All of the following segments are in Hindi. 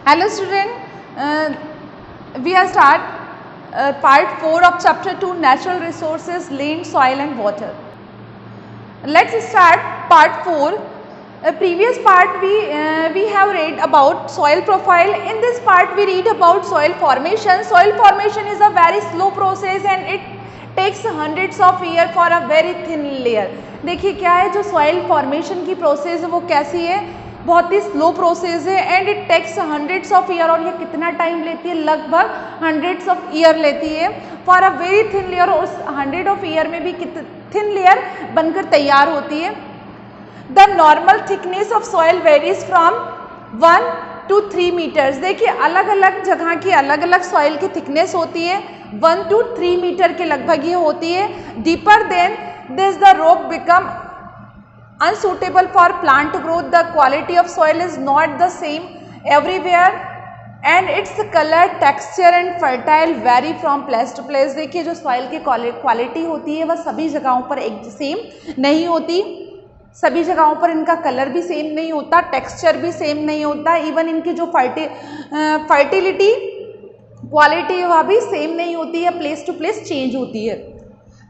Hello student, we are start part 4 of chapter 2 natural resources, land, soil and water. Let's start part 4. Previous part we have read about soil profile. In this part we read about soil formation. Soil formation is a very slow process and it takes hundreds of years for a very thin layer. देखिए क्या है जो soil formation की process है वो कैसी है, बहुत ही स्लो प्रोसेस है and it takes hundreds of year. और ये कितना टाइम लेती है, लगभग हंड्रेड्स ऑफ ईयर लेती है for a very thin layer. और उस 100 ऑफ ईयर में भी थिन लेयर बनकर तैयार होती है। The normal thickness of soil varies from 1 to 3 metres. देखिए अलग अलग जगह की अलग अलग सॉइल की थिकनेस होती है, 1 to 3 मीटर के लगभग ये होती है। Deeper than this the rock become unsuitable for plant growth. The quality of soil is not the same everywhere and its color, texture and fertile vary from place to place. देखिए जो soil की क्वालिटी होती है वह सभी जगहों पर एक सेम नहीं होती, सभी जगहों पर इनका कलर भी सेम नहीं होता, टेक्सचर भी सेम नहीं होता, इवन इनकी जो फर्टिलिटी क्वालिटी वह भी सेम नहीं होती है, प्लेस टू प्लेस चेंज होती है।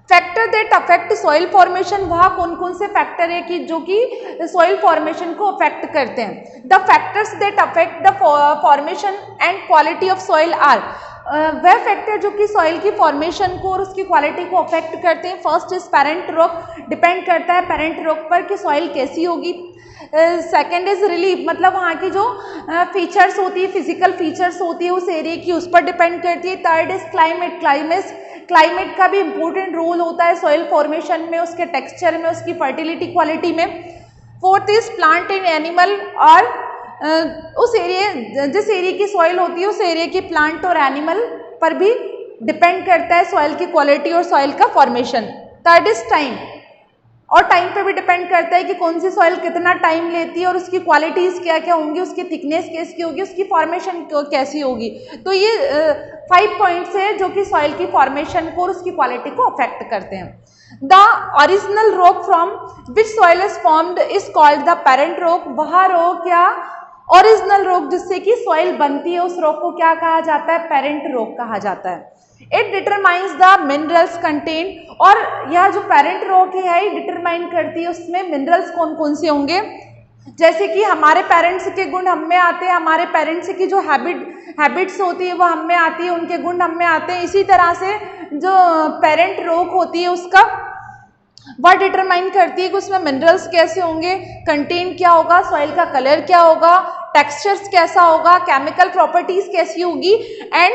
Factor that affect soil formation, वहाँ कौन कौन से फैक्टर है कि जो कि सॉइल फॉर्मेशन को अफेक्ट करते हैं। The factors that affect the formation and quality of soil are, वह फैक्टर जो कि सॉइल की फॉर्मेशन को और उसकी क्वालिटी को अफेक्ट करते हैं। First is parent rock, depend करता है पेरेंट रॉक पर कि सॉइल कैसी होगी। सेकेंड इज रिलीफ, मतलब वहाँ की जो फीचर्स होती है, फिजिकल फीचर्स होती है उस एरिया की, उस पर डिपेंड करती है। थर्ड इज क्लाइमेट, क्लाइमेट का भी इम्पोर्टेंट रोल होता है सॉइल फॉर्मेशन में, उसके टेक्सचर में, उसकी फर्टिलिटी क्वालिटी में। Fourth is plant and animal, और उस एरिया जिस एरिया की सॉइल होती है उस एरिया की प्लांट और एनिमल पर भी डिपेंड करता है सॉइल की क्वालिटी और सॉइल का फॉर्मेशन। थर्ड इज टाइम, और टाइम पे भी डिपेंड करता है कि कौन सी सॉइल कितना टाइम लेती है और उसकी क्वालिटीज़ क्या क्या होंगी, उसकी थिकनेस कैसी होगी, उसकी फॉर्मेशन कैसी होगी। तो ये 5 पॉइंट्स है जो कि सॉइल की फॉर्मेशन को और उसकी क्वालिटी को अफेक्ट करते हैं। The original rock from which soil is formed is called the parent rock. वह रॉक या ओरिजिनल रॉक जिससे कि सॉइल बनती है उस रॉक को क्या कहा जाता है, पेरेंट रॉक कहा जाता है। It determines the minerals contain, और यह जो पेरेंट रॉक है ये डिटरमाइन करती है उसमें मिनरल्स कौन कौन से होंगे। जैसे कि हमारे पेरेंट्स के गुण हम में आते हैं, हमारे पेरेंट्स की जो हैबिट्स होती है वो हम में आती है, उनके गुण हम में आते हैं। इसी तरह से जो पेरेंट रॉक होती है उसका वह डिटरमाइन करती है कि उसमें मिनरल्स कैसे होंगे, कंटेन क्या होगा, सॉइल का कलर क्या होगा, टेक्सचर्स कैसा होगा, केमिकल प्रॉपर्टीज कैसी होगी एंड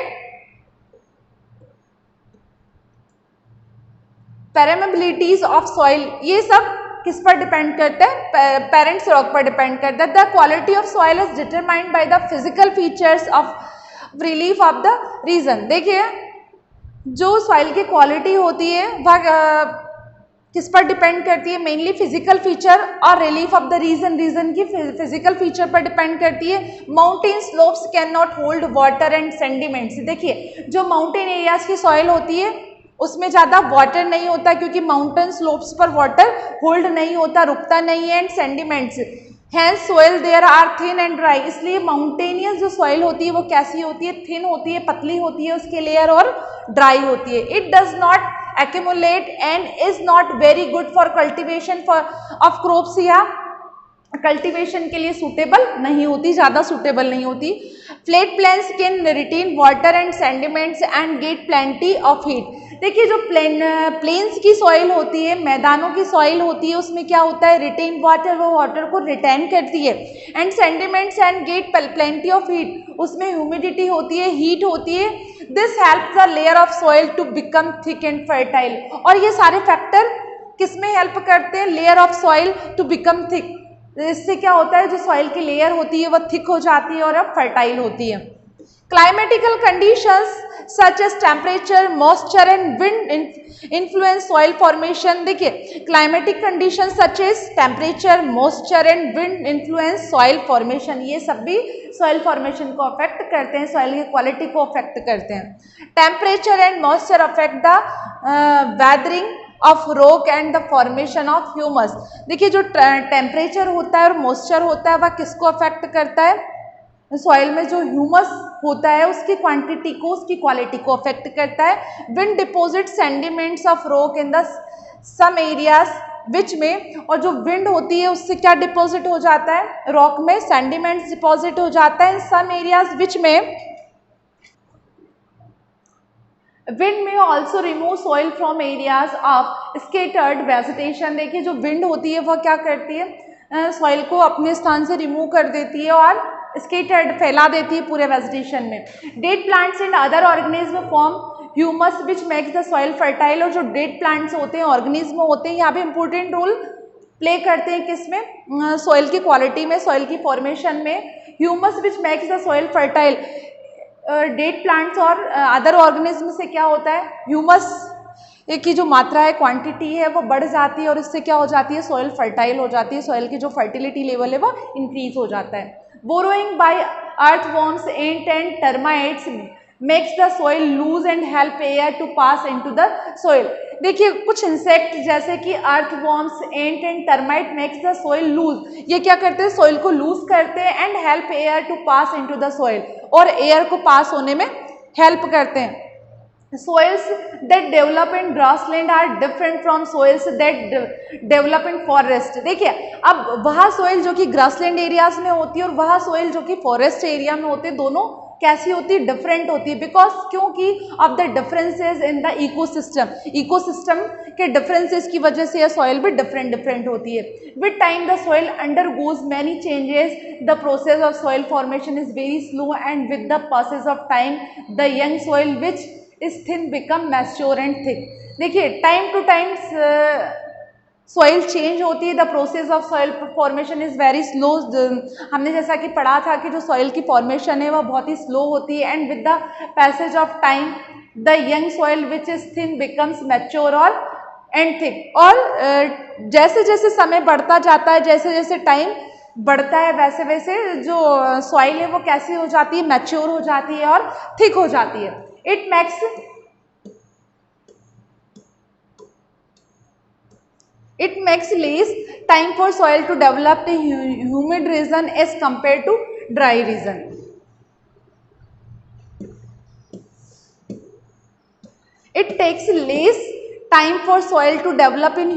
पेरेमेबिलिटीज ऑफ सॉइल। ये सब किस पर डिपेंड करते हैं, पेरेंट्स रॉक पर डिपेंड करता है। The quality of soil is determined by the physical features of relief of the region. देखिए जो सॉइल की क्वालिटी होती है वह किस पर डिपेंड करती है, मेनली फिजिकल फीचर और रिलीफ ऑफ द रीजन की फिजिकल फीचर पर डिपेंड करती है। Mountain slopes can not hold water and sediments. देखिए जो माउंटेन एरियाज की सॉइल होती है उसमें ज़्यादा वाटर नहीं होता क्योंकि माउंटेन स्लोप्स पर वाटर होल्ड नहीं होता, रुकता नहीं है। And sediments hence soil there are thin and dry, इसलिए माउंटेनियस जो सॉइल होती है वो कैसी होती है, थिन होती है, पतली होती है उसके लेयर और ड्राई होती है। It does not accumulate and is not very good for cultivation of crops, या कल्टीवेशन के लिए सूटेबल नहीं होती, ज़्यादा सूटेबल नहीं होती। Flat plains can retain water and sediments and get plenty of heat. देखिए जो प्लेन्स की सॉइल होती है, मैदानों की सॉइल होती है, उसमें क्या होता है, रिटेन वाटर, वो वाटर को रिटेन करती है। And sediments and get plenty of heat, उसमें ह्यूमिडिटी होती है, हीट होती है। This help the layer of soil to become thick and fertile. और ये सारे फैक्टर किस में हेल्प करते हैं, layer of soil to become thick. इससे क्या होता है जो सॉइल की लेयर होती है वह थिक हो जाती है और अब फर्टाइल होती है। Climatical conditions such as temperature, moisture and wind influence soil formation. देखिए climatic conditions such as temperature, moisture and wind influence soil formation. ये सब भी सॉइल फॉर्मेशन को अफेक्ट करते हैं, सॉइल की क्वालिटी को अफेक्ट करते हैं। Temperature and moisture affect the weathering of rock and the formation of humus. देखिए जो टेम्परेचर होता है और मॉइस्चर होता है वह किसको अफेक्ट करता है, सॉइल में जो ह्यूमस होता है उसकी क्वांटिटी को, उसकी क्वालिटी को अफेक्ट करता है। Wind deposit sediments of rock in the some areas which में, और जो विंड होती है उससे क्या डिपॉजिट हो जाता है, रॉक में सेंडिमेंट्स डिपॉजिट हो जाता है इन सम एरियाज विच में। विंड में also remove soil from areas of scattered vegetation. देखिए जो विंड होती है वह क्या करती है, सॉइल को अपने स्थान से रिमूव कर देती है और स्केटर्ड फैला देती है पूरे वेजिटेशन में। Dead plants and other organism form humus which makes the soil fertile. और जो डेड प्लांट्स होते हैं, ऑर्गेनिज्म होते हैं, यहाँ पे इंपॉर्टेंट रोल प्ले करते हैं किसमें, सॉइल की क्वालिटी में, सॉइल की फॉर्मेशन में। Humus which makes the soil fertile, dead plants और अदर ऑर्गेनिज्म से क्या होता है, ह्यूमस की जो मात्रा है, क्वांटिटी है, वो बढ़ जाती है और इससे क्या हो जाती है, सॉइल फर्टाइल हो जाती है, सॉइल की जो फर्टिलिटी लेवल है वो इंक्रीज हो जाता है। Burrowing by earthworms, ant and termites makes the soil loose and help air to pass into the soil. देखिए कुछ इंसेक्ट जैसे कि earthworms, ant and termite makes the soil loose, ये क्या करते हैं, सॉइल को लूज करते हैं, and help air to pass into the soil, और एयर को पास होने में हेल्प करते हैं। Soils that develop in grassland are different from soils that develop in forest। देखिए अब वह सोइल जो कि ग्रासलैंड एरियाज में होती है और वह सोइल जो कि फॉरेस्ट एरिया में होते हैं, दोनों कैसी होती है, डिफरेंट होती है। बिकॉज क्योंकि of the differences in the ecosystem, ecosystem के डिफरेंसेस की वजह से यह सॉइल भी डिफरेंट होती है। With time the soil undergoes many changes, the process of soil formation is very slow, and with the passes of time the young soil which is thin become mature and thick. देखिए time to time soil change होती है, the process of soil formation is very slow. हमने जैसा कि पढ़ा था कि जो सॉइल की फॉर्मेशन है वह बहुत ही स्लो होती है, and with the passage of time the young soil which is thin becomes mature और एंड थिक। और जैसे जैसे समय बढ़ता जाता है, जैसे जैसे टाइम बढ़ता है, वैसे वैसे जो सॉइल है वो कैसी हो जाती है, मैच्योर हो जाती है और थिक हो जाती है। It makes less time for soil to develop in humid region as compared to dry region. It takes less time for soil to develop in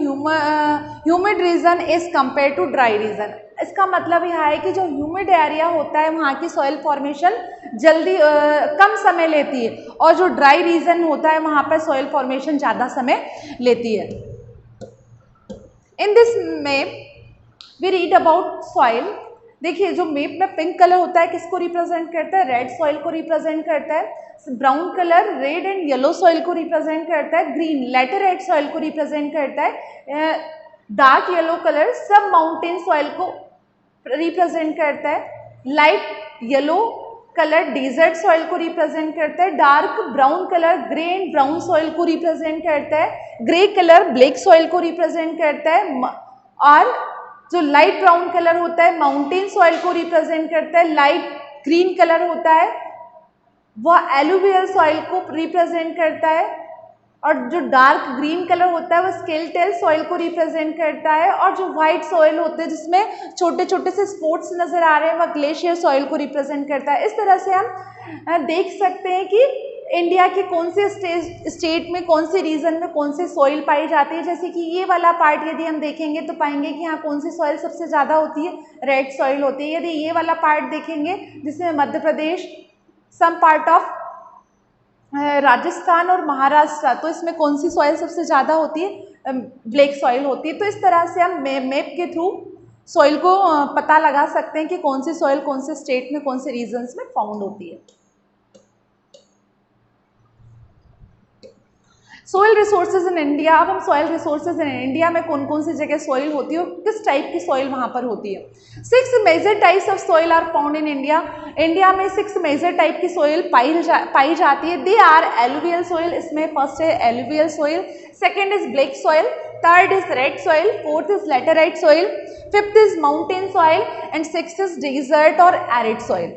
humid region as compared to dry region. इसका मतलब यह है कि जो ह्यूमिड एरिया होता है वहाँ की सॉइल फॉर्मेशन जल्दी कम समय लेती है, और जो ड्राई रीजन होता है वहाँ पर सॉइल फॉर्मेशन ज़्यादा समय लेती है। In this map we read about soil. देखिए जो मैप में पिंक कलर होता है किसको रिप्रेजेंट करता है, रेड सॉइल को रिप्रेजेंट करता है। Brown colour red and yellow soil को रिप्रेजेंट करता है। ग्रीन लैटेराइट सॉइल को रिप्रेजेंट करता है। Dark yellow colour sub mountain soil को रिप्रेजेंट करता है। Light yellow colour desert soil को रिप्रेजेंट करता है। Dark brown colour grey and brown soil को रिप्रेजेंट करता है। ग्रे कलर ब्लैक सॉइल को रिप्रेजेंट करता है, और जो लाइट ब्राउन कलर होता है माउंटेन सॉइल को रिप्रेजेंट करता है। लाइट ग्रीन कलर होता है वह एलुवियल सॉइल को रिप्रेजेंट करता है, और जो डार्क ग्रीन कलर होता है वह स्केलेटल सॉइल को रिप्रेजेंट करता है, और जो व्हाइट सॉइल होते हैं जिसमें छोटे छोटे से स्पॉट्स नजर आ रहे हैं वह ग्लेशियर सॉइल को रिप्रेजेंट करता है। इस तरह से हम देख सकते हैं कि इंडिया के कौन से स्टेट में, कौन से रीजन में कौन से सॉइल पाई जाती है। जैसे कि ये वाला पार्ट यदि हम देखेंगे तो पाएंगे कि यहाँ कौन सी सॉइल सबसे ज़्यादा होती है, रेड सॉइल होती है। यदि ये वाला पार्ट देखेंगे जिसमें Madhya Pradesh, some part of Rajasthan और महाराष्ट्र, तो इसमें कौन सी सॉइल सबसे ज़्यादा होती है, ब्लैक सॉइल होती है। तो इस तरह से हम मैप के थ्रू सॉइल को पता लगा सकते हैं कि कौन सी सॉइल कौन से स्टेट में, कौन से रीजन्स में फाउंड होती है। Soil resources in India. अब हम सॉइल रिसोर्सेज इन इंडिया में कौन कौन सी जगह सॉइल होती है और किस टाइप की सॉइल वहाँ पर होती है। 6 major types of soil are found in India. India में 6 मेजर टाइप की सॉइल पाई जाती है। दे आर एलुवियल सॉइल, इसमें फर्स्ट है alluvial soil, second is black soil, third is red soil, fourth is laterite soil, fifth is mountain soil, and sixth is desert और arid soil.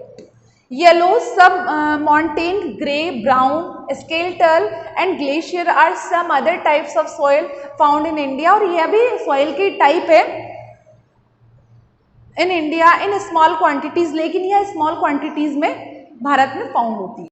Yellow, sub-montane, grey, brown, skeletal and glacier are some other types of soil found in India। और यह भी soil की टाइप है। In India in small quantities, लेकिन यह स्मॉल क्वांटिटीज में भारत में फाउंड होती है।